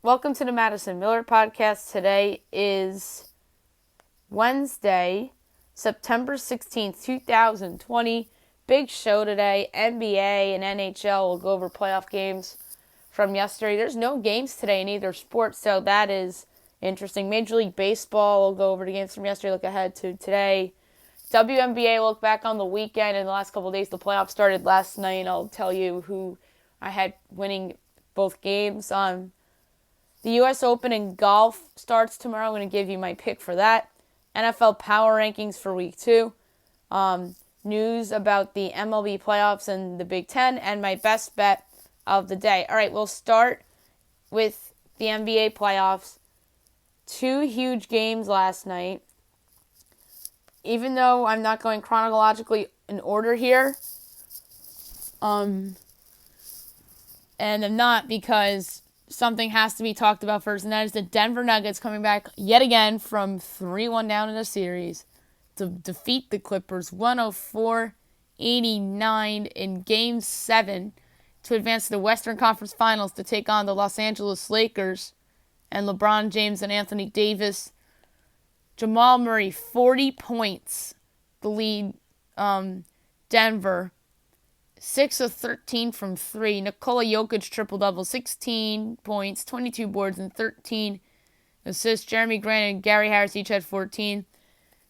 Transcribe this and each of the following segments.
Welcome to the Madison Miller Podcast. Today is Wednesday, September 16th, 2020. Big show today. NBA and NHL will go over playoff games from yesterday. There's no games today in either sport, so that is interesting. Major League Baseball will go over the games from yesterday, look ahead to today. WNBA will look back on the weekend and the last couple of days. The playoffs started last night. I'll tell you who I had winning both games. The U.S. Open in golf starts tomorrow. I'm going to give you my pick for that. NFL Power Rankings for Week 2. News about the MLB playoffs and the Big Ten, and my best bet of the day. All right, we'll start with the NBA playoffs. 2 huge games last night. Even though I'm not going chronologically in order here, and I'm not because something has to be talked about first, and that is the Denver Nuggets coming back yet again from 3-1 down in the series to defeat the Clippers 104-89 in Game 7 to advance to the Western Conference Finals to take on the Los Angeles Lakers and LeBron James and Anthony Davis. Jamal Murray, 40 points, the lead Denver. 6 of 13 from 3. Nikola Jokic triple-double, 16 points, 22 boards, and 13 assists. Jeremy Grant and Gary Harris each had 14.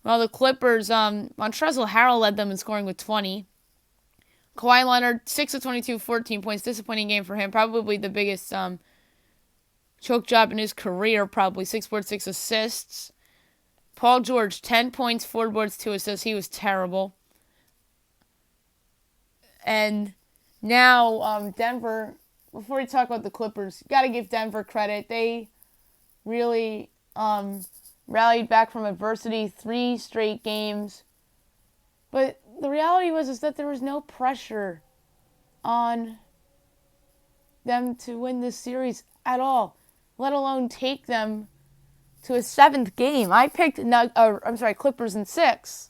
While the Clippers, Montrezl Harrell led them in scoring with 20. Kawhi Leonard, 6 of 22, 14 points. Disappointing game for him. Probably the biggest choke job in his career, probably. 6 boards, 6 assists. Paul George, 10 points, 4 boards, 2 assists. He was terrible. And now Denver, before we talk about the Clippers, got to give Denver credit. They really rallied back from adversity, 3 straight games. But the reality was that there was no pressure on them to win this series at all, let alone take them to a 7th game. I picked Clippers in 6.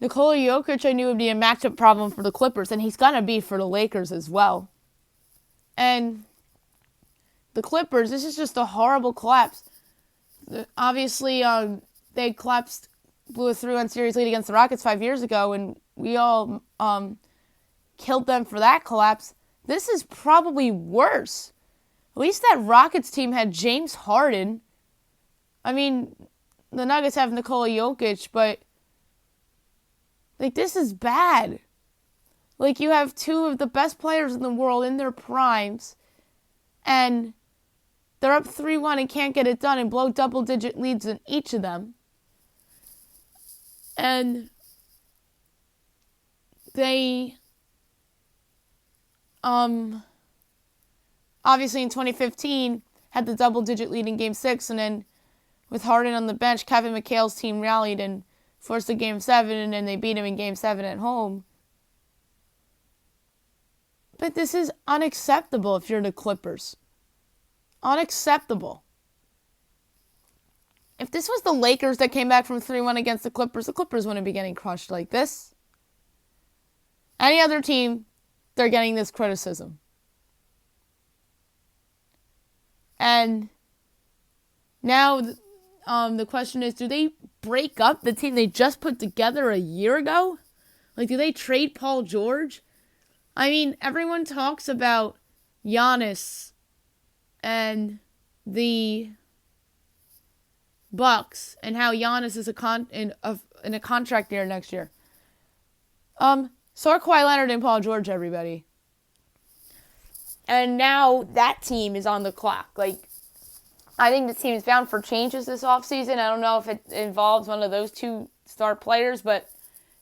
Nikola Jokic, I knew would be a matchup problem for the Clippers, and he's going to be for the Lakers as well. And the Clippers, this is just a horrible collapse. Obviously, they collapsed, blew a 3-1 series lead against the Rockets 5 years ago, and we all killed them for that collapse. This is probably worse. At least that Rockets team had James Harden. I mean, the Nuggets have Nikola Jokic, but this is bad. You have 2 of the best players in the world in their primes, and they're up 3-1 and can't get it done and blow double-digit leads in each of them. And they, obviously in 2015, had the double-digit lead in Game 6, and then with Harden on the bench, Kevin McHale's team rallied and forced a Game 7, and then they beat him in Game 7 at home. But this is unacceptable if you're the Clippers. Unacceptable. If this was the Lakers that came back from 3-1 against the Clippers wouldn't be getting crushed like this. Any other team, they're getting this criticism. And now the question is, do they break up the team they just put together a year ago? Do they trade Paul George? I mean, everyone talks about Giannis and the Bucks and how Giannis is in a contract year next year. So are Kawhi Leonard and Paul George, everybody. And now that team is on the clock. I think the team is bound for changes this offseason. I don't know if it involves one of those 2 star players, but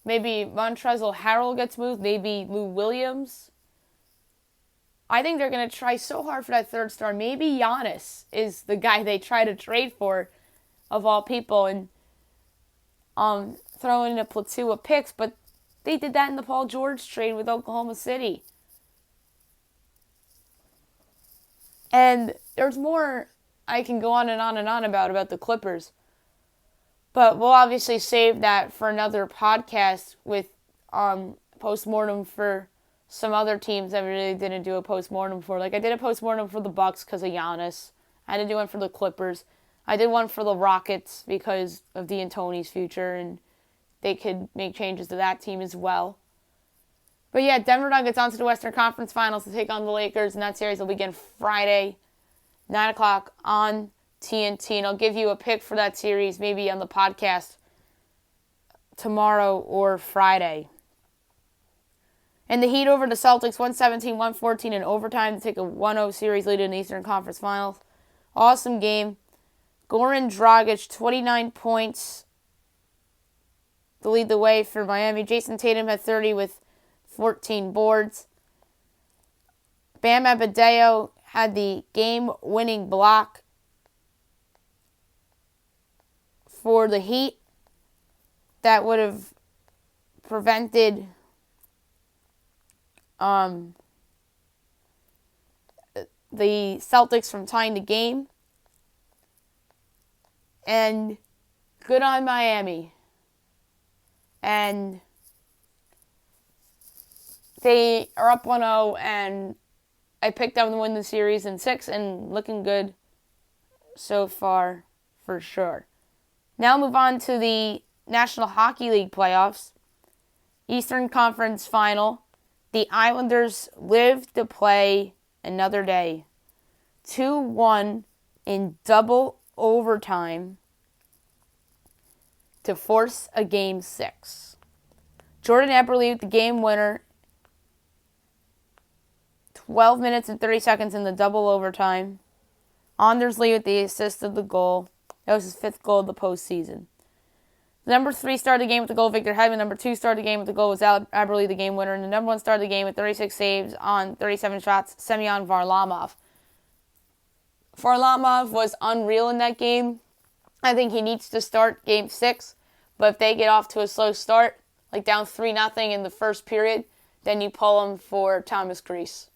maybe Montrezl Harrell gets moved, maybe Lou Williams. I think they're going to try so hard for that 3rd star. Maybe Giannis is the guy they try to trade for, of all people, and throw in a platoon of picks, but they did that in the Paul George trade with Oklahoma City. And there's more I can go on and on and on about the Clippers. But we'll obviously save that for another podcast with postmortem for some other teams I really didn't do a postmortem for. Like I did a postmortem for the Bucks because of Giannis. I had to do one for the Clippers. I did one for the Rockets because of D'Antoni's future, and they could make changes to that team as well. But yeah, Denver Nuggets on to the Western Conference Finals to take on the Lakers, and that series will begin Friday, 9 o'clock on TNT. And I'll give you a pick for that series maybe on the podcast tomorrow or Friday. And the Heat over the Celtics, 117-114 in overtime to take a 1-0 series lead in the Eastern Conference Finals. Awesome game. Goran Dragic, 29 points to lead the way for Miami. Jason Tatum had 30 with 14 boards. Bam Adebayo had the game-winning block for the Heat that would have prevented the Celtics from tying the game. And good on Miami. And they are up 1-0, and I picked them to win the series in 6, and looking good so far for sure. Now move on to the National Hockey League playoffs. Eastern Conference Final. The Islanders live to play another day. 2-1 in double overtime to force a Game 6. Jordan Eberle with the game winner. 12 minutes and 30 seconds in the double overtime. Anders Lee with the assist of the goal. That was his 5th goal of the postseason. The number 3 started the game with the goal, Victor Hedman. Number 2 started the game with the goal was Eberle, the game winner. And the number 1 started the game with 36 saves on 37 shots, Semyon Varlamov. Varlamov was unreal in that game. I think he needs to start Game 6. But if they get off to a slow start, like down 3-0 in the first period, then you pull him for Thomas Greiss.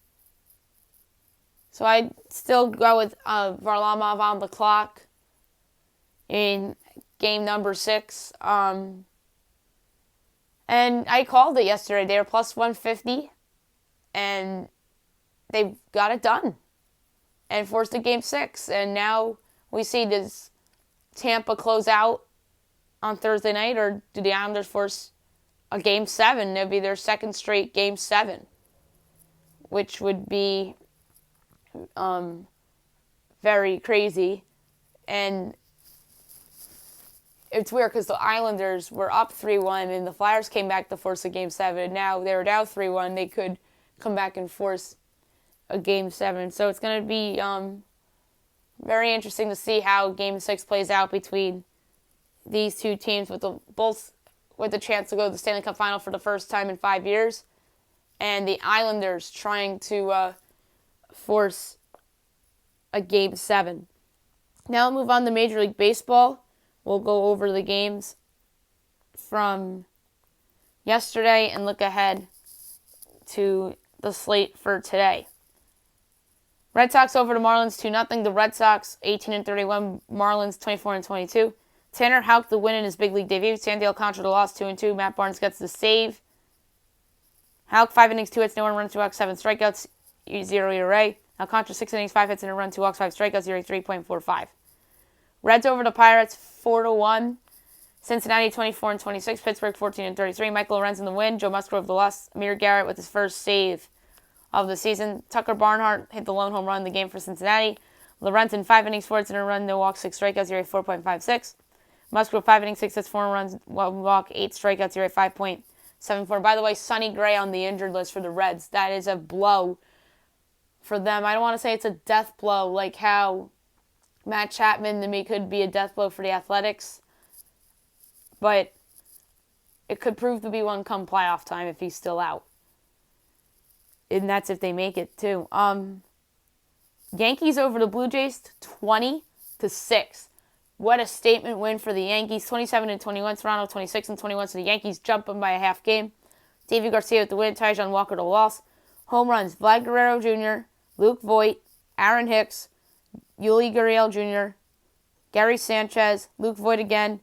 So I'd still go with Varlamov on the clock in game number 6. And I called it yesterday. They were plus 150, and they got it done and forced a Game 6. And now we see, does Tampa close out on Thursday night, or do the Islanders force a Game 7? It would be their second straight Game 7, which would be very crazy. And it's weird because the Islanders were up 3-1 and the Flyers came back to force a Game 7. And now they're down 3-1. They could come back and force a Game 7. So it's going to be very interesting to see how Game 6 plays out between these two teams, with both with the chance to go to the Stanley Cup Final for the first time in 5 years, and the Islanders trying to force a Game 7. Now we'll move on to Major League Baseball. We'll go over the games from yesterday and look ahead to the slate for today. Red Sox over to Marlins 2-0. The Red Sox 18-31, Marlins 24-22. Tanner Houck the win in his big league debut. Sandy Alcantara the loss 2-2. Matt Barnes gets the save. Houck 5 innings, 2 hits, no 1 runs, 2 walks, 7 strikeouts, 0 ERA. Alcantara 6 innings, 5 hits and a run, 2 walks, 5 strikeouts, ERA 3.45. Reds over the Pirates 4-1. Cincinnati 24-26. Pittsburgh 14-33. Michael Lorenz in the win. Joe Musgrove the loss. Amir Garrett with his first save of the season. Tucker Barnhart hit the lone home run in the game for Cincinnati. Lorenz in 5 innings, 4 hits and a run, no walks, 6 strikeouts, ERA 4.56. Musgrove 5 innings, 6 hits, 4 runs, 1 walk, 8 strikeouts, ERA 5.74. By the way, Sonny Gray on the injured list for the Reds. That is a blow for them. I don't want to say it's a death blow like how Matt Chapman to me could be a death blow for the Athletics, but it could prove to be one come playoff time if he's still out. And that's if they make it too. Yankees over the Blue Jays 20-6. What a statement win for the Yankees. 27-21. Toronto 26-21. So the Yankees jump them by a half game. Davey Garcia with the win. Taijuan Walker the loss. Home runs: Vlad Guerrero Jr., Luke Voit, Aaron Hicks, Yuli Gurriel Jr., Gary Sanchez, Luke Voit again,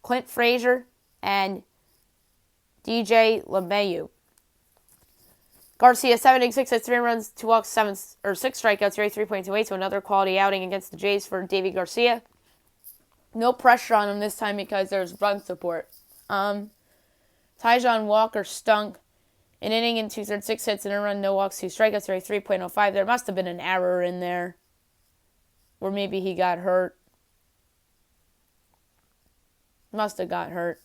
Clint Frazier, and DJ LeMahieu. Garcia, 7 innings, 6 hits, 3 runs, 2 walks, 6 strikeouts, ERA 3.28, so another quality outing against the Jays for Davy Garcia. No pressure on him this time because there's run support. Tyjon Walker stunk. An inning and 2/3, 6 hits, and a run, no walks, 2 strikeouts, ERA 3.05. There must have been an error in there. Or maybe he got hurt. Must have got hurt.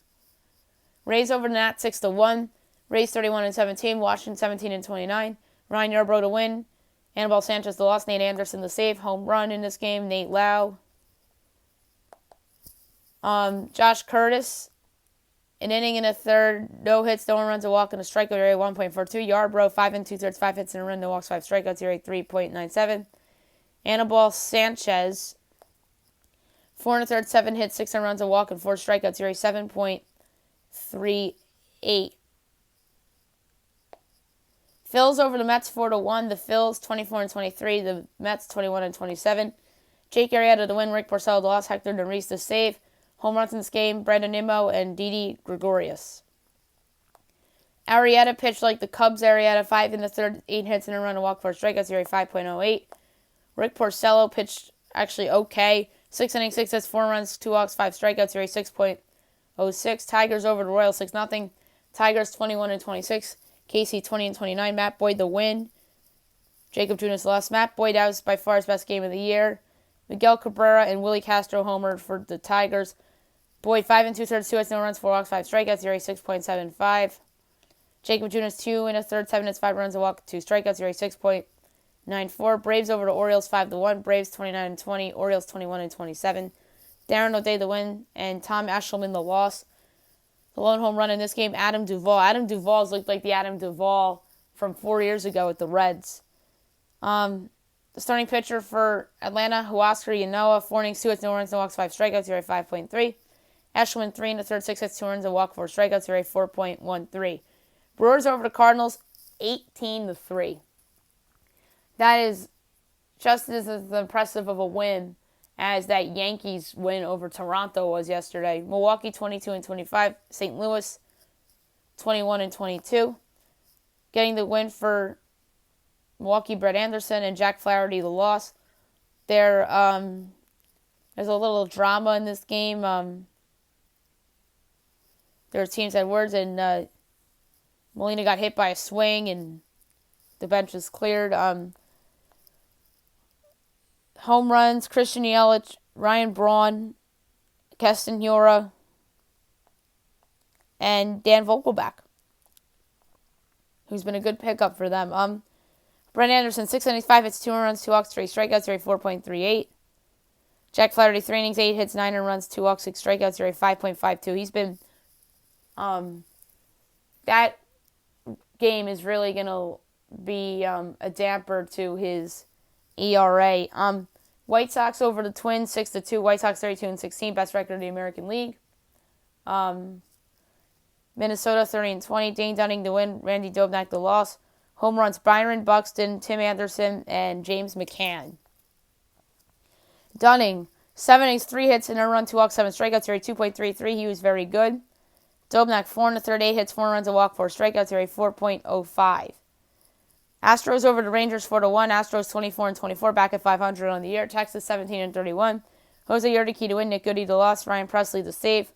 Rays over the Nats 6-1. Rays 31-17. Washington 17-29. Ryan Yarbrough to win. Anibal Sanchez the loss. Nate Anderson the save. Home run in this game. Nate Lau. Josh Curtis. An inning and a third. No hits, no runs, a walk, and a strikeout. ERA 1.42. Yarbrough 5 2/3, 5 hits and a run, no walks, 5 strikeouts. ERA 3.97. Anibal Sanchez. 4 1/3, 7 hits, 6 runs, a walk, and 4 strikeouts. ERA 7.38. Phils over the Mets 4-1. The Phils 24-23. The Mets 21-27. Jake Arrieta to win. Rick Porcello the loss. Hector Neris the save. Home runs in this game: Brandon Nimmo and Didi Gregorius. Arrieta pitched like the Cubs. Arrieta 5 1/3, 8 hits and a run, a walk, 4 strikeouts. ERA 5.08. Rick Porcello pitched actually okay. 6 innings, 6 hits, 4 runs, 2 walks, 5 strikeouts. ERA 6.06. Tigers over the Royals 6-0. Tigers 21-26. Casey 20-29. Matt Boyd the win. Jacob Junis lost. Matt Boyd, that was by far his best game of the year. Miguel Cabrera and Willie Castro homered for the Tigers. Boyd 5 2/3, 2 hits, no runs, 4 walks, 5 strikeouts. ERA 6.75. Jacob Junis 2 1/3, 7 hits, 5 runs, a walk, 2 strikeouts. ERA 6.94. Braves over the Orioles 5-1. Braves 29-20. Orioles 21-27. Darren O'Day the win and Tom Eshelman the loss. The lone home run in this game, Adam Duvall. Adam Duvall's looked like the Adam Duvall from 4 years ago with the Reds. The starting pitcher for Atlanta, Huascar Yanoa, 4 innings, 2 hits, no runs, no walks, 5 strikeouts. ERA 5.3. Eshelman 3 1/3, 6 hits, 2 runs, a walk, 4 strikeouts. ERA 4.13. Brewers over the Cardinals 18-3. That is just as impressive of a win as that Yankees win over Toronto was yesterday. Milwaukee 22-25. St. Louis 21-22. Getting the win for Milwaukee, Brett Anderson, and Jack Flaherty the loss. There's a little drama in this game. Their teams had words, and Molina got hit by a swing, and the bench was cleared. Home runs: Christian Yelich, Ryan Braun, Keston Hiura, and Dan Vogelbach, who's been a good pickup for them. Brett Anderson, 6 innings, 5 hits, 2 runs, 2 walks, 3 strikeouts. ERA 4.38. Jack Flaherty, 3 innings, 8 hits, 9 runs, 2 walks, 6 strikeouts. ERA 5.52. He's been that game is really going to be a damper to his ERA. White Sox over the Twins 6-2. White Sox 32-16, best record in the American League. Minnesota 30-20. Dane Dunning the win. Randy Dobnak the loss. Home runs: Byron Buxton, Tim Anderson, and James McCann. Dunning 7 innings, 3 hits, and a run, 2 walks, 7 strikeouts. ERA 2.33. He was very good. Dobnak 4 1/3, 8 hits, 4 runs, a walk, 4 strikeouts. ERA 4.05. Astros over the Rangers 4-1. Astros 24-24, back at 500 on the year. Texas 17-31. Jose Urquidy to win. Nick Goody the loss. Ryan Presley the save.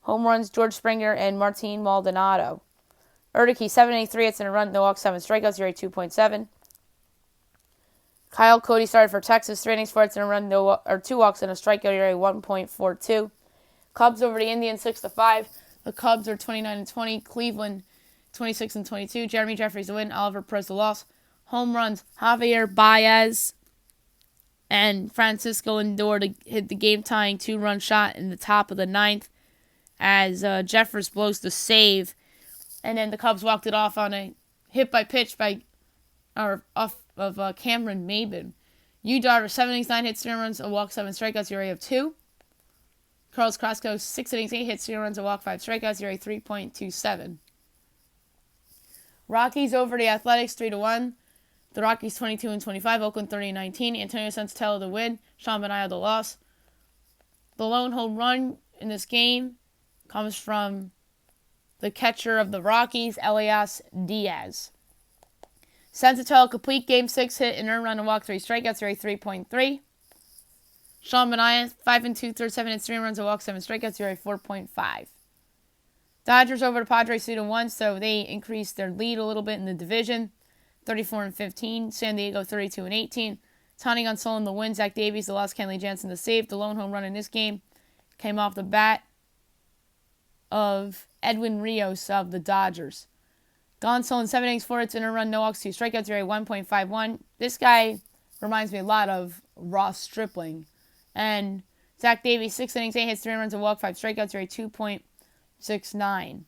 Home runs: George Springer and Martin Maldonado. Urquidy 7 innings, 3 hits, and a run, no walks, 7 strikeouts. ERA 2.7. Kyle Cody started for Texas. 3 innings, 4 hits, and a run, 2 walks, and a strikeout. ERA 1.42. Cubs over the Indians 6-5. The Cubs are 29-20. Cleveland 26-22. Jeremy Jeffries the win. Oliver Perez the loss. Home runs: Javier Baez and Francisco Lindor to hit the game-tying 2-run shot in the top of the 9th as Jeffers blows the save. And then the Cubs walked it off on a hit by pitch off of Cameron Maybin. Yu Darvish 7 innings, 9 hits, 3 runs, a walk, 7 strikeouts. ERA of 2. Carlos Carrasco 6 innings, 8 hits, 3 runs, a walk, 5 strikeouts. ERA 3.27. Rockies over the Athletics 3-1. The Rockies 22-25. Oakland 30-19. Antonio Senzatella the win. Sean Manaea the loss. The lone home run in this game comes from the catcher of the Rockies, Elias Diaz. Sensatola complete game 6 hit and earned run and walk 3 strikeouts, ERA 3.3. Sean Manaea 5 and 2/3, 7 hits, 3 runs and walk 7 strikeouts, ERA 4.5. Dodgers over to Padres 2-1, so they increased their lead a little bit in the division, 34 and 15. San Diego 32 and 18. Tony Gonsolin the win. Zach Davies the loss. Kenley Jansen the save. The lone home run in this game came off the bat of Edwin Rios of the Dodgers. Gonsolin 7 innings, 4 hits, and a run, no walks, 2 strikeouts, ERA 1.51. This guy reminds me a lot of Ross Stripling. And Zach Davies 6 innings, 8 hits, 3 runs, a walk, 5 strikeouts, ERA 2.69.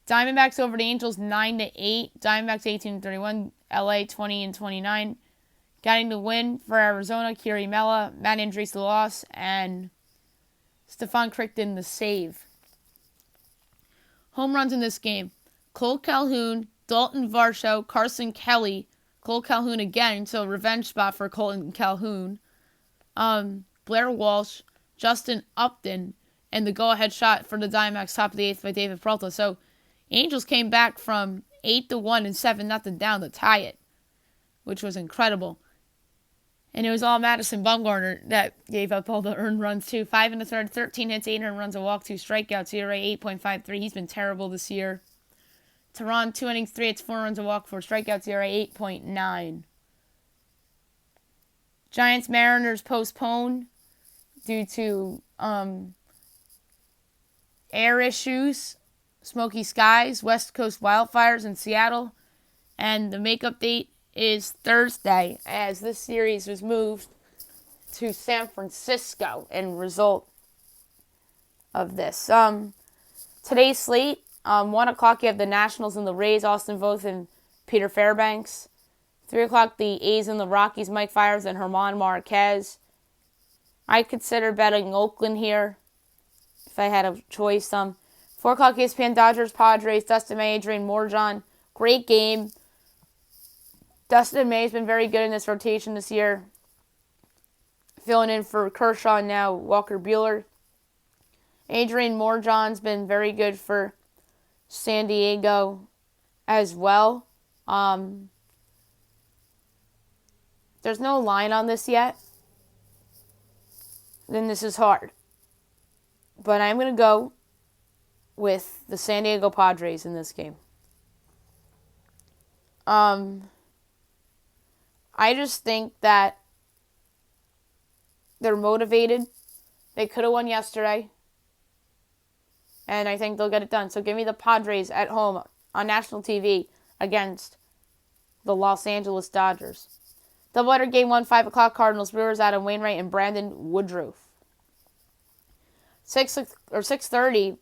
Diamondbacks over the Angels 9-8. Diamondbacks 18-31. LA 20-29. Getting the win for Arizona. Kiri Mella, Matt Andres the loss, and Stefan Crichton the save. Home runs in this game: Cole Calhoun, Dalton Varsho, Carson Kelly. Cole Calhoun again, so revenge spot for Colton Calhoun. Blair Walsh, Justin Upton, and the go-ahead shot for the Diamondbacks top of the 8th by David Peralta. So Angels came back from 8-1 and 7-0 down to tie it, which was incredible. And it was all Madison Bumgarner that gave up all the earned runs too. 5 1/3, 13 hits, 8 earned runs, a walk, 2 strikeouts, ERA 8.53. He's been terrible this year. Tehran 2 innings, 3 hits, 4 runs, a walk, 4 strikeouts, ERA 8.9. Giants Mariners postponed due to air issues, smoky skies, West Coast wildfires in Seattle, and the makeup date is Thursday, as this series was moved to San Francisco in result of this. Today's slate, 1 o'clock you have the Nationals and the Rays, Austin Voth and Peter Fairbanks. 3 o'clock the A's and the Rockies, Mike Fiers and German Marquez. I'd consider betting Oakland here if I had a choice. 4 o'clock ESPN, Dodgers, Padres, Dustin May, Adrian Morejon. Great game. Dustin May's been very good in this rotation this year. Filling in for Kershaw and now Walker Buehler. Adrian Morejon's been very good for San Diego as well. There's no line on this yet. Then this is hard. But I'm going to go with the San Diego Padres in this game. I just think that they're motivated. They could have won yesterday. And I think they'll get it done. So give me the Padres at home on national TV against the Los Angeles Dodgers. Doubleheader game 1, 5 o'clock, Cardinals, Brewers, Adam Wainwright, and Brandon Woodruff. 6:30,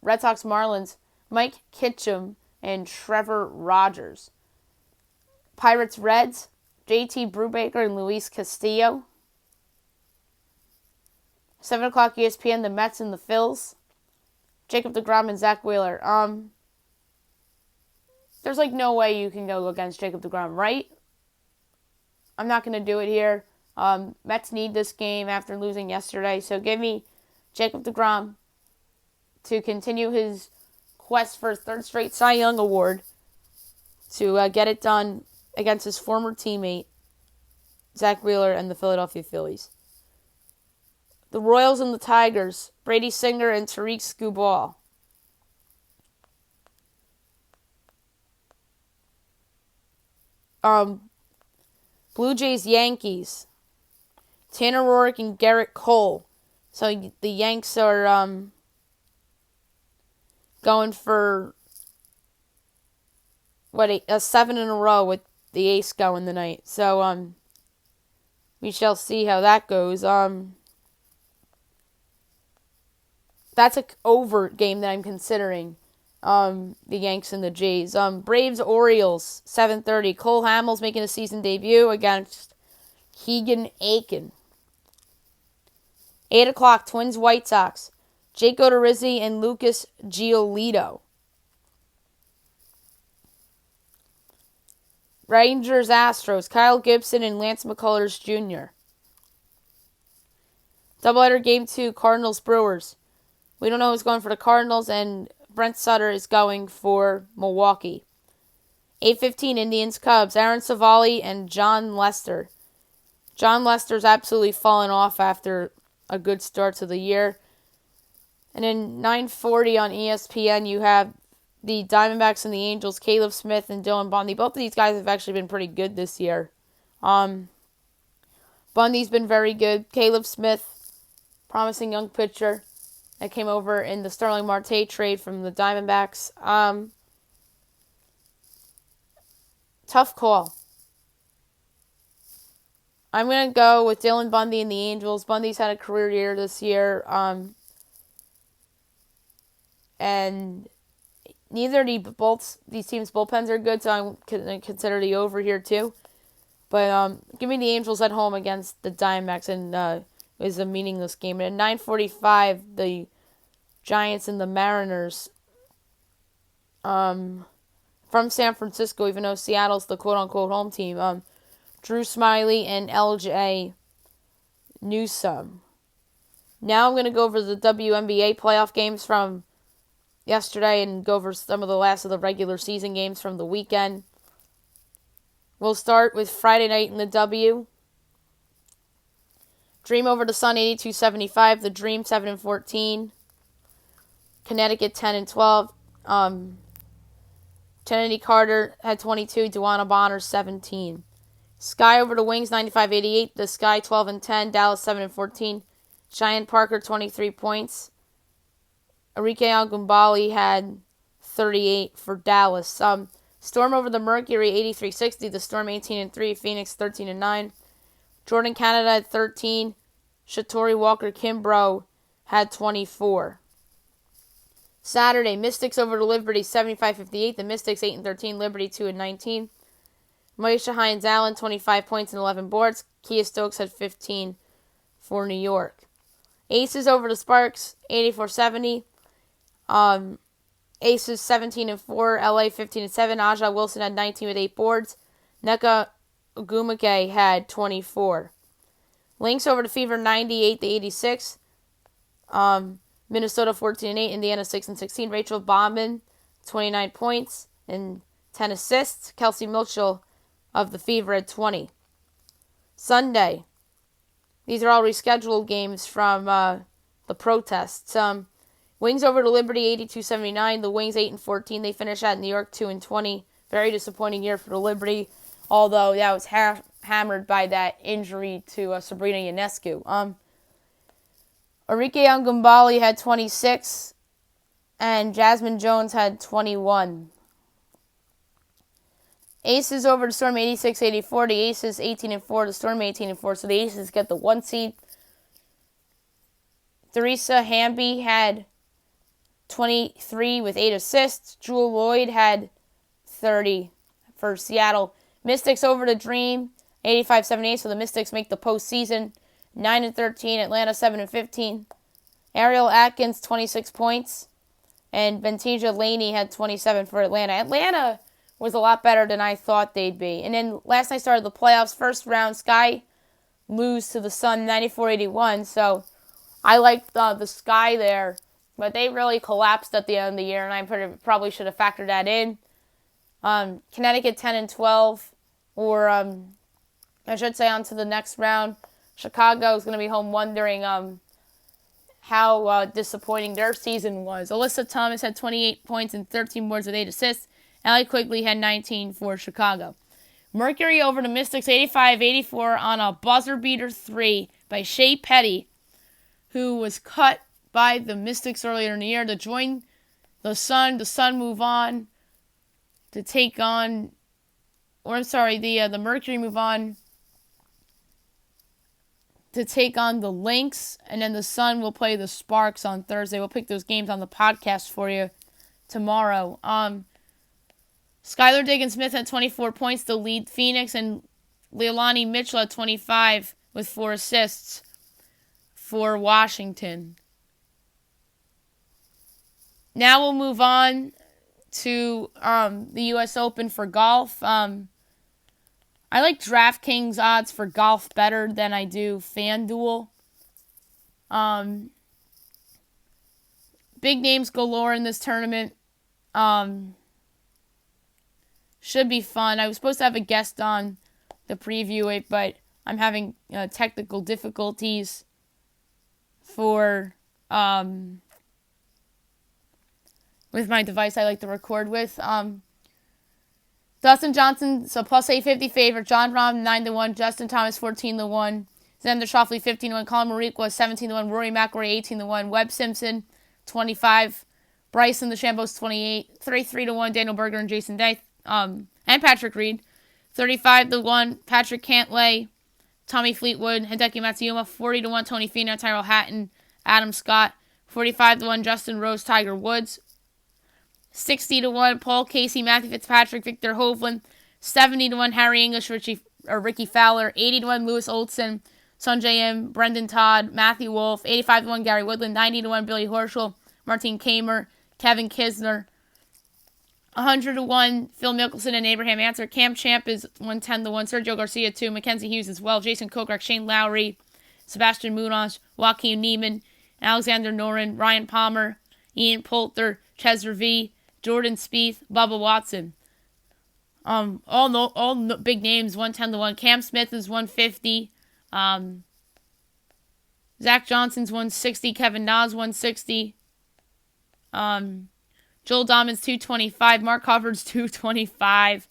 Red Sox, Marlins, Mike Kitchum, and Trevor Rogers. Pirates, Reds, JT Brubaker and Luis Castillo. 7 o'clock ESPN, the Mets and the Phils. Jacob deGrom and Zach Wheeler. There's no way you can go against Jacob deGrom, right? I'm not going to do it here. Mets need this game after losing yesterday, so give me Jacob deGrom to continue his quest for his 3rd straight Cy Young Award to get it done against his former teammate, Zach Wheeler, and the Philadelphia Phillies. The Royals and the Tigers, Brady Singer and Tariq Skubal. Blue Jays, Yankees, Tanner Roark and Garrett Cole. So the Yanks are going for a 7 in a row with the ace going tonight. So we shall see how that goes. That's an over game that I'm considering. The Yanks and the Jays. Braves, Orioles, 7:30. Cole Hamels making a season debut against Keegan Aiken. 8 o'clock, Twins, White Sox. Jake Odorizzi and Lucas Giolito. Rangers, Astros. Kyle Gibson and Lance McCullers Jr. Doubleheader game 2, Cardinals, Brewers. We don't know who's going for the Cardinals, and Brent Sutter is going for Milwaukee. 8:15 Indians Cubs. Aaron Savali and John Lester. John Lester's absolutely fallen off after a good start to the year. And then 9:40 on ESPN, you have the Diamondbacks and the Angels, Caleb Smith and Dylan Bundy. Both of these guys have actually been pretty good this year. Bundy's been very good. Caleb Smith, promising young pitcher that came over in the Sterling Marte trade from the Diamondbacks. Tough call. I'm going to go with Dylan Bundy and the Angels. Bundy's had a career year this year. And neither these teams' bullpens are good, so I'm going to consider the over here too. But give me the Angels at home against the Diamondbacks, and is a meaningless game. And at 9:45, the Giants and the Mariners. From San Francisco, even though Seattle's the quote-unquote home team. Drew Smyly and LJ Newsome. Now I'm going to go over the WNBA playoff games from yesterday and go over some of the last of the regular season games from the weekend. We'll start with Friday night in the W. Dream over the Sun 82-75. The Dream 7-14. Connecticut 10-12. Kennedy Carter had 22. Duana Bonner 17. Sky over the Wings 95-88. The Sky 12-10. Dallas 7-14. Cheyenne Parker 23 points. Enrique Agumbali had 38 for Dallas. Storm over the Mercury 83-60. The Storm 18-3. Phoenix 13-9. Jordan Canada had 13. Shatori Walker Kimbrough had 24. Saturday, Mystics over to Liberty 75-58. The Mystics 8-13. Liberty 2-19. Maisha Hines Allen 25 points and 11 boards. Kia Stokes had 15 for New York. Aces over to Sparks 84-70. Aces 17-4, LA 15-7. Aja Wilson had 19 with 8 boards. Neka Ogumake had 24. Lynx over to Fever 98-86. Minnesota 14-8. Indiana 6-16. Rachel Bauman 29 points and 10 assists. Kelsey Mitchell of the Fever had 20. Sunday. These are all rescheduled games from the protests. Wings over to Liberty 82-79. The Wings 8-14. They finish at New York 2-20. Very disappointing year for the Liberty, although that was hammered by that injury to Sabrina Ionescu. Enrique Agumbali had 26, and Jasmine Jones had 21. Aces over to Storm 86-84. The Aces 18-4. The Storm 18-4. So the Aces get the 1 seed. Theresa Hamby had 23 with 8 assists. Jewel Lloyd had 30 for Seattle. Mystics over to Dream 85-78. So the Mystics make the postseason. 9-13. Atlanta 7-15. Ariel Atkins 26 points. And Bentija Laney had 27 for Atlanta. Atlanta was a lot better than I thought they'd be. And then last night started the playoffs. First round, Sky lose to the Sun 94-81. So I liked the Sky there. But they really collapsed at the end of the year, and I probably should have factored that in. Connecticut 10-12, or I should say on to the next round. Chicago is going to be home wondering how disappointing their season was. Alyssa Thomas had 28 points and 13 boards with 8 assists. Allie Quigley had 19 for Chicago. Mercury over to Mystics 85-84 on a buzzer beater 3 by Shea Petty, who was cut by the Mystics earlier in the year to join the Sun. The Sun move on to take on, the Mercury move on to take on the Lynx, and then the Sun will play the Sparks on Thursday. We'll pick those games on the podcast for you tomorrow. Skylar Diggins-Smith had 24 points to lead Phoenix, and Leilani Mitchell had 25 with 4 assists for Washington. Now we'll move on to the U.S. Open for golf. I like DraftKings odds for golf better than I do FanDuel. Big names galore in this tournament. Should be fun. I was supposed to have a guest on to preview it, but I'm having technical difficulties for with my device I like to record with. Dustin Johnson, so plus 850 favorite. John Rahm 9-1. Justin Thomas 14-1. Xander Schauffele 15-1. Colin Morikawa 17-1. Rory McIlroy 18-1. Webb Simpson 25. Bryson DeChambeau's 28. 33-1. Daniel Berger and Jason Day. And Patrick Reed 35-1. Patrick Cantlay, Tommy Fleetwood, Hideki Matsuyama 40-1. Tony Finau, Tyrell Hatton, Adam Scott 45-1. Justin Rose, Tiger Woods 60-1. Paul Casey, Matthew Fitzpatrick, Victor Hovland 70-1. Harry English, Ricky Fowler 80-1. Lewis Olson, Sungjae Im, Brendan Todd, Matthew Wolff 85-1. Gary Woodland 90-1. Billy Horschel, Martin Kamer, Kevin Kisner 100-1. Phil Mickelson and Abraham Ancer. Cam Champ is 110-1. Sergio Garcia 2. Mackenzie Hughes as well. Jason Kokrak, Shane Lowry, Sebastian Munoz, Joaquin Neiman, Alexander Noren, Ryan Palmer, Ian Poulter, Cesar V, Jordan Spieth, Bubba Watson. All big names. 110-1. Cam Smith is 150. Zach Johnson's 160. Kevin Na's 160. Joel Dahmen's 225. Mark Hubbard's 225.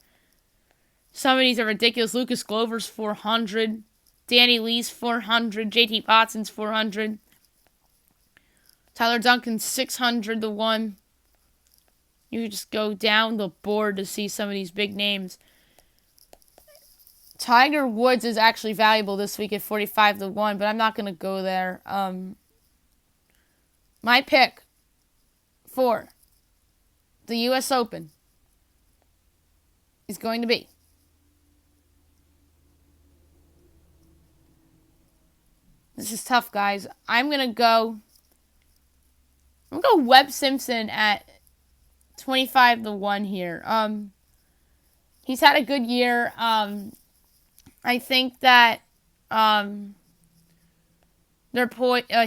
Some of these are ridiculous. Lucas Glover's 400. Danny Lee's 400. JT Watson's 400. Tyler Duncan's 600-1. You just go down the board to see some of these big names. Tiger Woods is actually valuable this week at 45-1, but I'm not going to go there. My pick for the U.S. Open is going to be this is tough, guys. I'm going to go Webb Simpson at 25-1 here. He's had a good year. I think that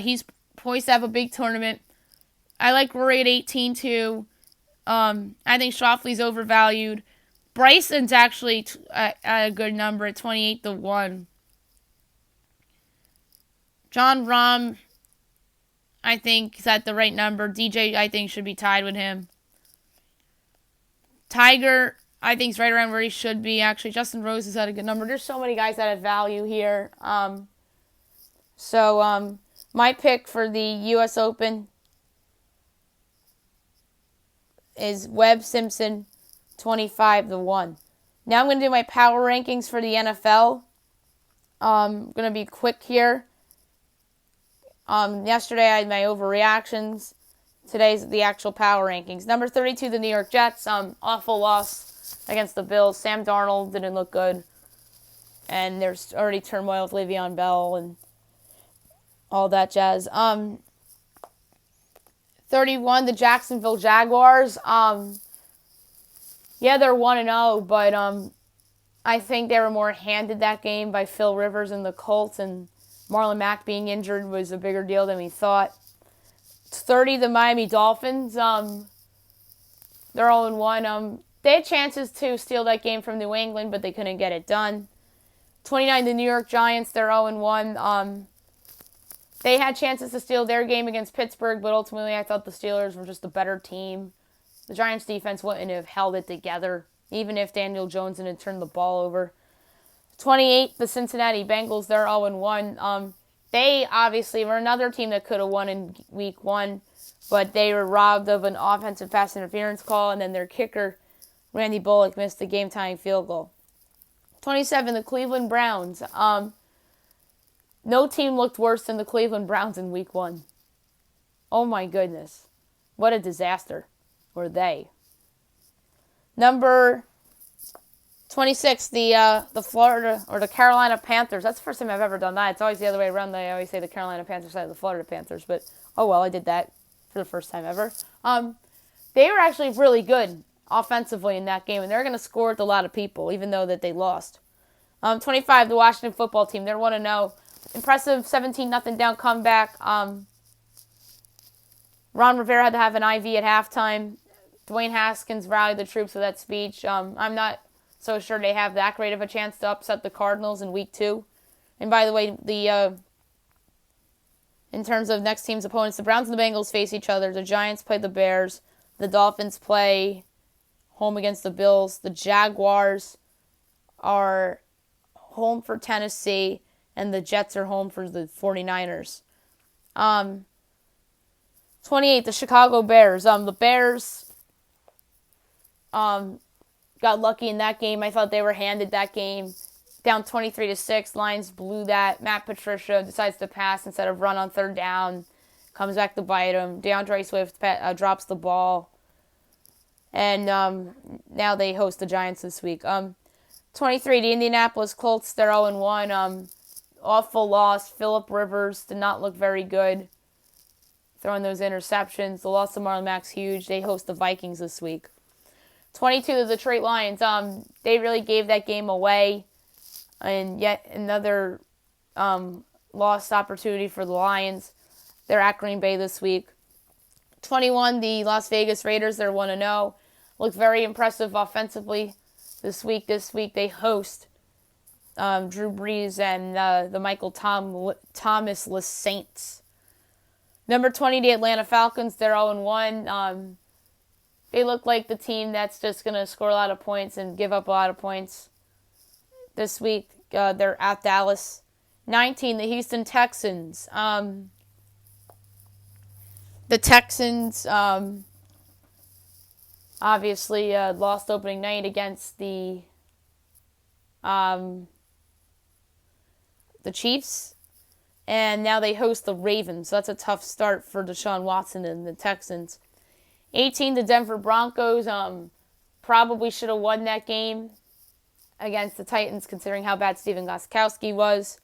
he's poised to have a big tournament. I like Rory at 18 too. I think Schauffele's overvalued. Bryson's actually at a good number at 28-1. John Rahm, I think, is at the right number. DJ, I think, should be tied with him. Tiger, I think, is right around where he should be, actually. Justin Rose is at a good number. There's so many guys that have value here. My pick for the U.S. Open is Webb Simpson, 25-1. Now I'm going to do my power rankings for the NFL. I'm going to be quick here. Yesterday I had my overreactions. Today's the actual power rankings. Number 32, the New York Jets. Awful loss against the Bills. Sam Darnold didn't look good. And there's already turmoil with Le'Veon Bell and all that jazz. 31, the Jacksonville Jaguars. Yeah, they're 1-0, but I think they were more handed that game by Phil Rivers and the Colts, and Marlon Mack being injured was a bigger deal than we thought. 30, the Miami Dolphins. They're 0-1. They had chances to steal that game from New England, but they couldn't get it done. 29, the New York Giants. They're 0-1. They had chances to steal their game against Pittsburgh, but ultimately I thought the Steelers were just a better team. The Giants' defense wouldn't have held it together, even if Daniel Jones didn't turn the ball over. 28, the Cincinnati Bengals. They're 0-1. They obviously were another team that could have won in week 1, but they were robbed of an offensive pass interference call, and then their kicker, Randy Bullock, missed the game-tying field goal. 27, the Cleveland Browns. No team looked worse than the Cleveland Browns in week 1. Oh my goodness. What a disaster were they. Number 26, the Florida or the Carolina Panthers. That's the first time I've ever done that. It's always the other way around. They always say the Carolina Panthers side of the Florida Panthers, but oh well, I did that for the first time ever. They were actually really good offensively in that game, and they're going to score with a lot of people, even though that they lost. 25, the Washington football team. They're 1-0. Impressive 17-0 down comeback. Ron Rivera had to have an IV at halftime. Dwayne Haskins rallied the troops with that speech. I'm not so sure they have that great of a chance to upset the Cardinals in Week 2. And by the way, in terms of next team's opponents, the Browns and the Bengals face each other. The Giants play the Bears. The Dolphins play home against the Bills. The Jaguars are home for Tennessee. And the Jets are home for the 49ers. 28, the Chicago Bears. The Bears got lucky in that game. I thought they were handed that game. Down 23-6. Lions blew that. Matt Patricia decides to pass instead of run on third down. Comes back to bite him. DeAndre Swift drops the ball. And now they host the Giants this week. 23, the Indianapolis Colts. They're 0-1. Awful loss. Phillip Rivers did not look very good throwing those interceptions. The loss of Marlon Mack's huge. They host the Vikings this week. 22, the Detroit Lions. They really gave that game away. And yet another lost opportunity for the Lions. They're at Green Bay this week. 21, the Las Vegas Raiders. They're 1-0. Look very impressive offensively this week. This week they host Drew Brees and the Michael Thomas-less Saints. Number 20, the Atlanta Falcons. They're 0-1. They look like the team that's just going to score a lot of points and give up a lot of points. This week, they're at Dallas. 19, the Houston Texans. The Texans obviously lost opening night against the Chiefs. And now they host the Ravens. So that's a tough start for Deshaun Watson and the Texans. 18, the Denver Broncos. Probably should have won that game against the Titans, considering how bad Stephen Gostkowski was.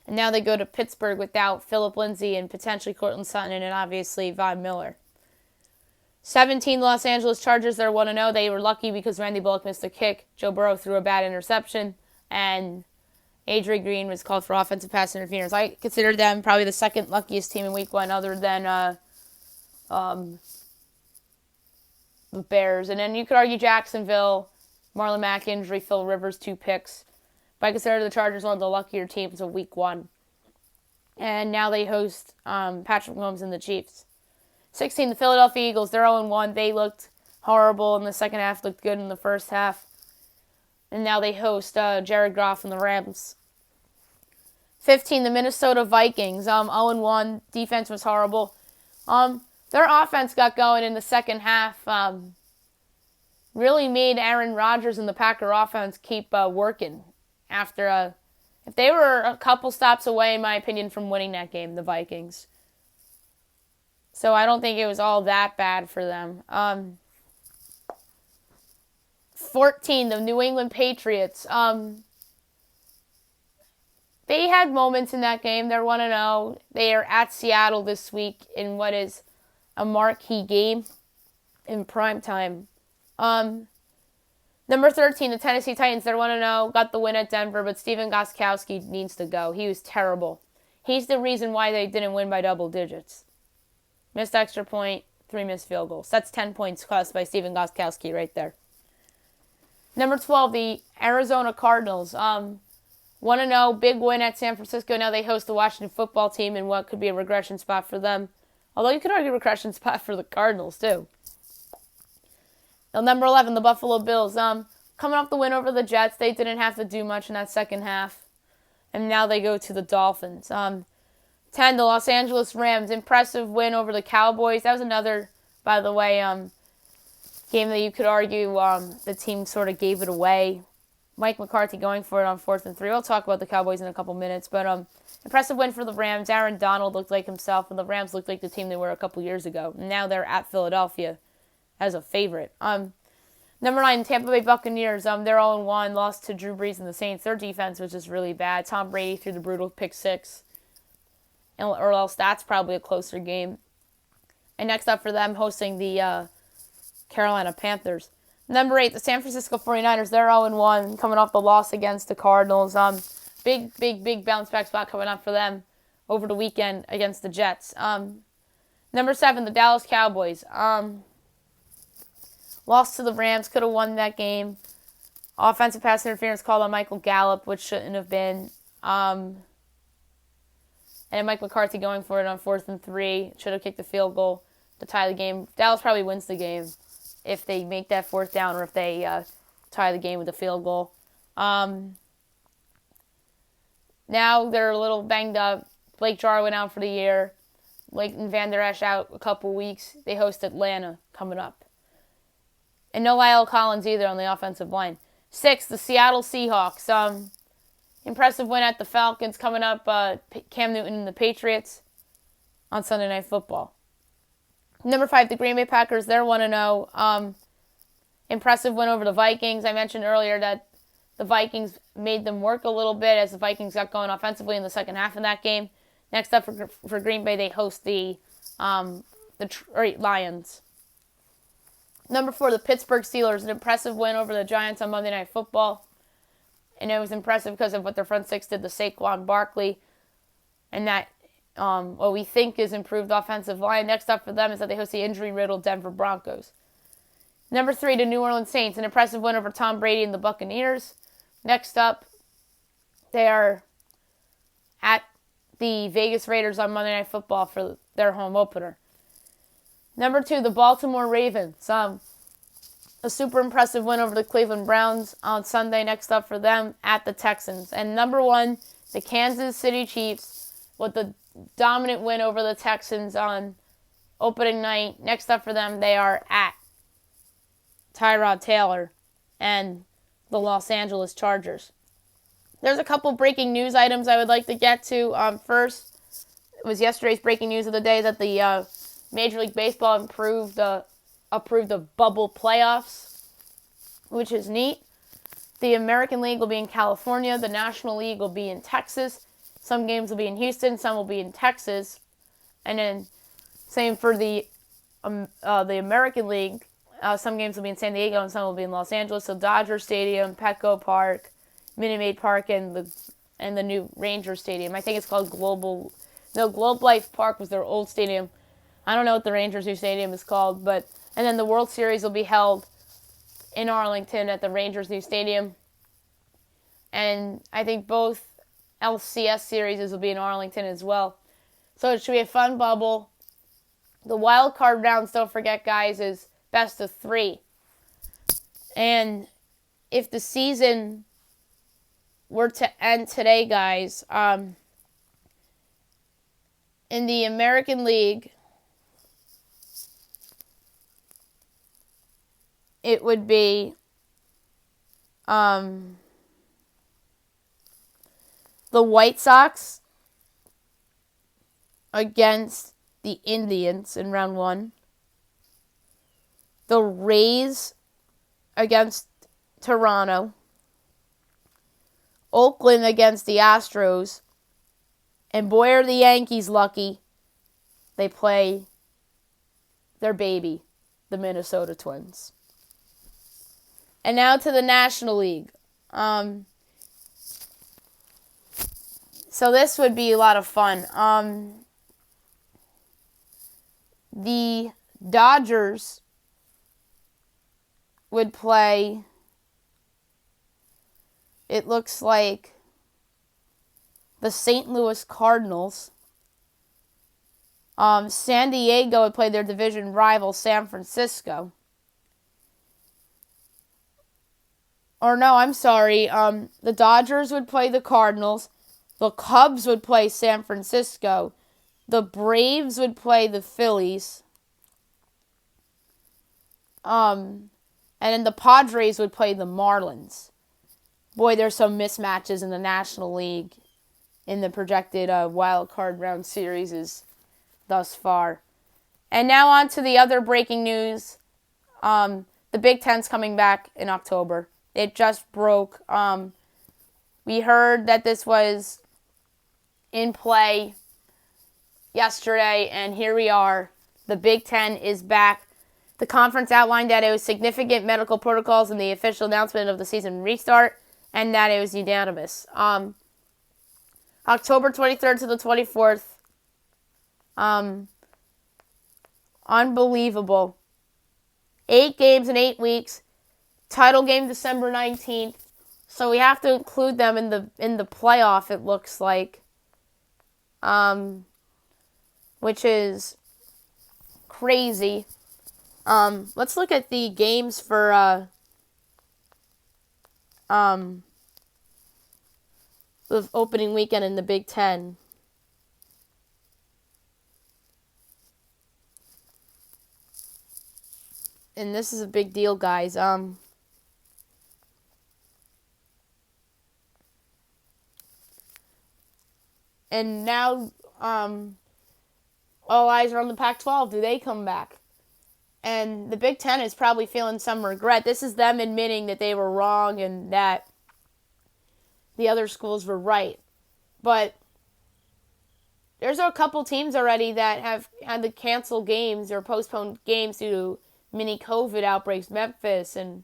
And now they go to Pittsburgh without Phillip Lindsay and potentially Cortland Sutton and obviously Von Miller. 17, Los Angeles Chargers. They're 1-0. They were lucky because Randy Bullock missed a kick. Joe Burrow threw a bad interception. And Adrian Green was called for offensive pass interference. I consider them probably the second luckiest team in Week 1 other than the Bears. And then you could argue Jacksonville, Marlon Mack injury, Phil Rivers, 2 picks. But I consider the Chargers one of the luckier teams of Week 1. And now they host Patrick Mahomes and the Chiefs. 16, the Philadelphia Eagles. They're 0-1. They looked horrible in the second half, looked good in the first half. And now they host Jared Goff and the Rams. 15, the Minnesota Vikings. 0-1. Defense was horrible. Their offense got going in the second half. Really made Aaron Rodgers and the Packer offense keep working. After if they were a couple stops away, in my opinion, from winning that game, the Vikings. So I don't think it was all that bad for them. 14, the New England Patriots. They had moments in that game. They're 1-0. They are at Seattle this week in what is a marquee game in prime time. Number 13, the Tennessee Titans. They're 1-0. Got the win at Denver, but Stephen Gostkowski needs to go. He was terrible. He's the reason why they didn't win by double digits. Missed extra point, 3 missed field goals. That's 10 points cost by Stephen Gostkowski right there. Number 12, the Arizona Cardinals. 1-0, big win at San Francisco. Now they host the Washington football team in what could be a regression spot for them. Although you could argue regression spot for the Cardinals, too. Now, number 11, the Buffalo Bills. Coming off the win over the Jets, they didn't have to do much in that second half. And now they go to the Dolphins. 10, the Los Angeles Rams. Impressive win over the Cowboys. That was another, by the way, game that you could argue the team sort of gave it away. Mike McCarthy going for it on 4th and 3. We'll talk about the Cowboys in a couple minutes. But impressive win for the Rams. Aaron Donald looked like himself, and the Rams looked like the team they were a couple years ago. And now they're at Philadelphia as a favorite. Number 9, Tampa Bay Buccaneers. They're 0-1, lost to Drew Brees and the Saints. Their defense was just really bad. Tom Brady threw the brutal pick 6. Or else that's probably a closer game. And next up for them, hosting the Carolina Panthers. Number 8, the San Francisco 49ers. They're 0-1, coming off the loss against the Cardinals. Big bounce back spot coming up for them over the weekend against the Jets. Number 7, the Dallas Cowboys. Lost to the Rams, could have won that game. Offensive pass interference called on Michael Gallup, which shouldn't have been. And Mike McCarthy going for it on 4th and 3. Should have kicked the field goal to tie the game. Dallas probably wins the game if they make that 4th down or if they tie the game with a field goal. Now they're a little banged up. Blake Jarwin out for the year. Leighton Vander Esch out a couple weeks. They host Atlanta coming up. And no Lyle Collins either on the offensive line. 6, the Seattle Seahawks. Impressive win at the Falcons coming up. Cam Newton and the Patriots on Sunday Night Football. Number 5, the Green Bay Packers. They're 1-0. Impressive win over the Vikings. I mentioned earlier that the Vikings made them work a little bit as the Vikings got going offensively in the second half of that game. Next up for Green Bay, they host the Lions. Number 4, the Pittsburgh Steelers. An impressive win over the Giants on Monday Night Football. And it was impressive because of what their front six did to Saquon Barkley. And that, what we think is improved offensive line. Next up for them is that they host the injury-riddled Denver Broncos. Number 3, the New Orleans Saints. An impressive win over Tom Brady and the Buccaneers. Next up, they are at the Vegas Raiders on Monday Night Football for their home opener. Number 2, the Baltimore Ravens. A super impressive win over the Cleveland Browns on Sunday. Next up for them at the Texans. And number 1, the Kansas City Chiefs with the dominant win over the Texans on opening night. Next up for them, they are at Tyrod Taylor and the Los Angeles Chargers. There's a couple breaking news items I would like to get to. First, it was yesterday's breaking news of the day that the Major League Baseball approved the bubble playoffs, which is neat. The American League will be in California. The National League will be in Texas. Some games will be in Houston. Some will be in Texas. And then same for the American League. Some games will be in San Diego and some will be in Los Angeles. So Dodger Stadium, Petco Park, Minute Maid Park, and the new Ranger Stadium. I think it's called Globe Life Park was their old stadium. I don't know what the Rangers' new stadium is called, and then the World Series will be held in Arlington at the Rangers' new stadium. And I think both LCS series will be in Arlington as well. So it should be a fun bubble. The wild card rounds, don't forget, guys, is best of 3. And if the season were to end today, guys, in the American League, it would be the White Sox against the Indians in round 1. The Rays against Toronto. Oakland against the Astros. And boy, are the Yankees lucky. They play their baby, the Minnesota Twins. And now to the National League. So this would be a lot of fun. The Dodgers would play, it looks like, the St. Louis Cardinals. San Diego would play their division rival, San Francisco. Or no, I'm sorry. The Dodgers would play the Cardinals. The Cubs would play San Francisco. The Braves would play the Phillies. And then the Padres would play the Marlins. Boy, there's some mismatches in the National League in the projected wild card round series thus far. And now on to the other breaking news. The Big Ten's coming back in October. It just broke. We heard that this was in play yesterday, and here we are. The Big Ten is back. The conference outlined that it was significant medical protocols in the official announcement of the season restart, and that it was unanimous. October 23rd to the 24th. Unbelievable. 8 games in 8 weeks. Title game December 19th. So we have to include them in the playoff, it looks like. Which is crazy. Let's look at the games for the opening weekend in the Big Ten. And this is a big deal, guys. And now, all eyes are on the Pac-12. Do they come back? And the Big Ten is probably feeling some regret. This is them admitting that they were wrong and that the other schools were right. But there's a couple teams already that have had to cancel games or postpone games due to mini COVID outbreaks. Memphis and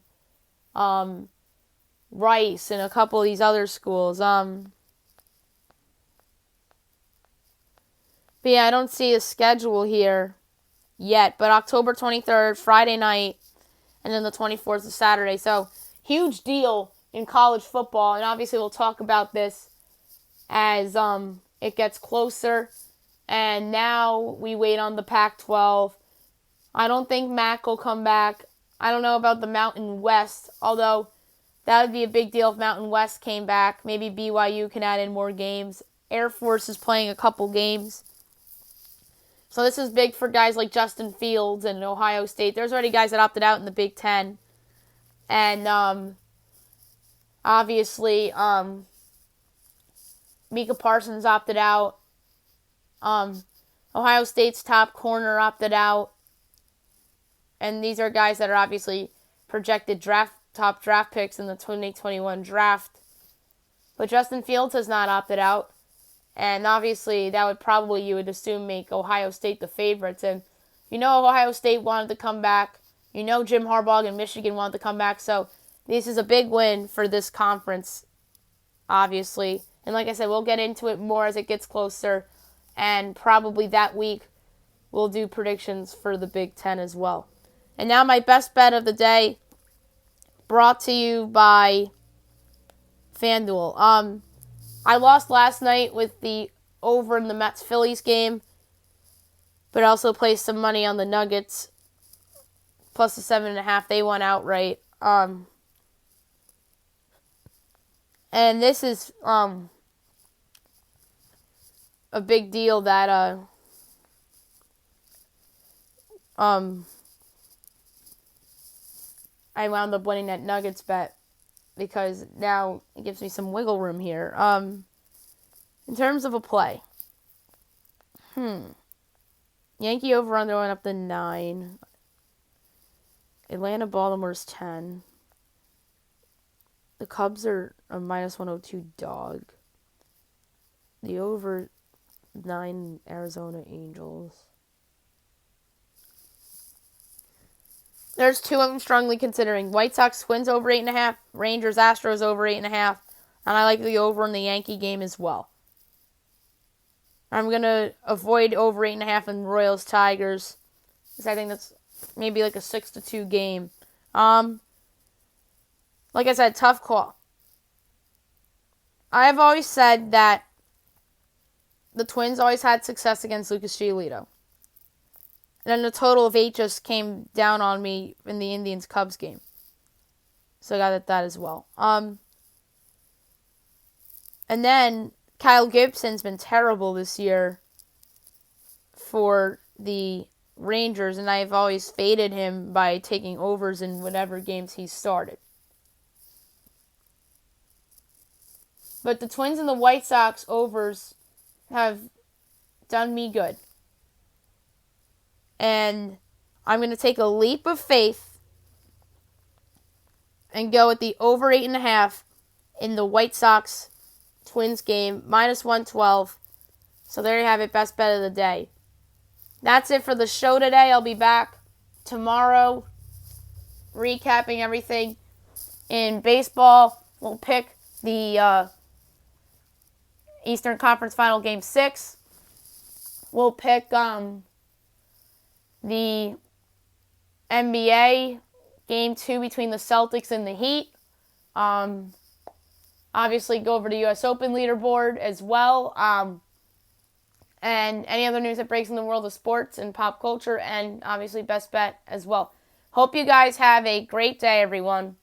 Rice and a couple of these other schools. But yeah, I don't see a schedule here yet. But October 23rd, Friday night, and then the 24th is Saturday. So, huge deal in college football. And obviously we'll talk about this as it gets closer. And now we wait on the Pac-12. I don't think MAC will come back. I don't know about the Mountain West, although that would be a big deal if Mountain West came back. Maybe BYU can add in more games. Air Force is playing a couple games. So this is big for guys like Justin Fields and Ohio State. There's already guys that opted out in the Big Ten. And obviously, Micah Parsons opted out. Ohio State's top corner opted out. And these are guys that are obviously projected top draft picks in the 2021 draft. But Justin Fields has not opted out. And obviously, that would probably, you would assume, make Ohio State the favorites. And you know Ohio State wanted to come back. You know Jim Harbaugh and Michigan wanted to come back. So this is a big win for this conference, obviously. And like I said, we'll get into it more as it gets closer. And probably that week, we'll do predictions for the Big Ten as well. And now my best bet of the day, brought to you by FanDuel. I lost last night with the over in the Mets-Phillies game, but I also placed some money on the Nuggets, plus the 7.5. They won outright. And this is a big deal that I wound up winning that Nuggets bet, because now it gives me some wiggle room here. In terms of a play. Yankee over-under went up to 9. Atlanta, Baltimore's 10. The Cubs are a minus 102 dog. The over 9, Arizona Angels. There's two I'm strongly considering. White Sox, Twins over 8.5. Rangers, Astros over 8.5. And I like the over in the Yankee game as well. I'm going to avoid over 8.5 in Royals, Tigers, because I think that's maybe like a 6-2 game. Like I said, tough call. I have always said that the Twins always had success against Lucas Giolito. And then the total of 8 just came down on me in the Indians-Cubs game. So I got that as well. And then Kyle Gibson's been terrible this year for the Rangers, and I've always faded him by taking overs in whatever games he's started. But the Twins and the White Sox overs have done me good. And I'm going to take a leap of faith and go with the over 8.5 in the White Sox Twins game, minus 112. So there you have it, best bet of the day. That's it for the show today. I'll be back tomorrow recapping everything in baseball. We'll pick the Eastern Conference Final Game 6. We'll pick the NBA, Game 2 between the Celtics and the Heat. Obviously, go over to U.S. Open leaderboard as well. And any other news that breaks in the world of sports and pop culture, and obviously best bet as well. Hope you guys have a great day, everyone.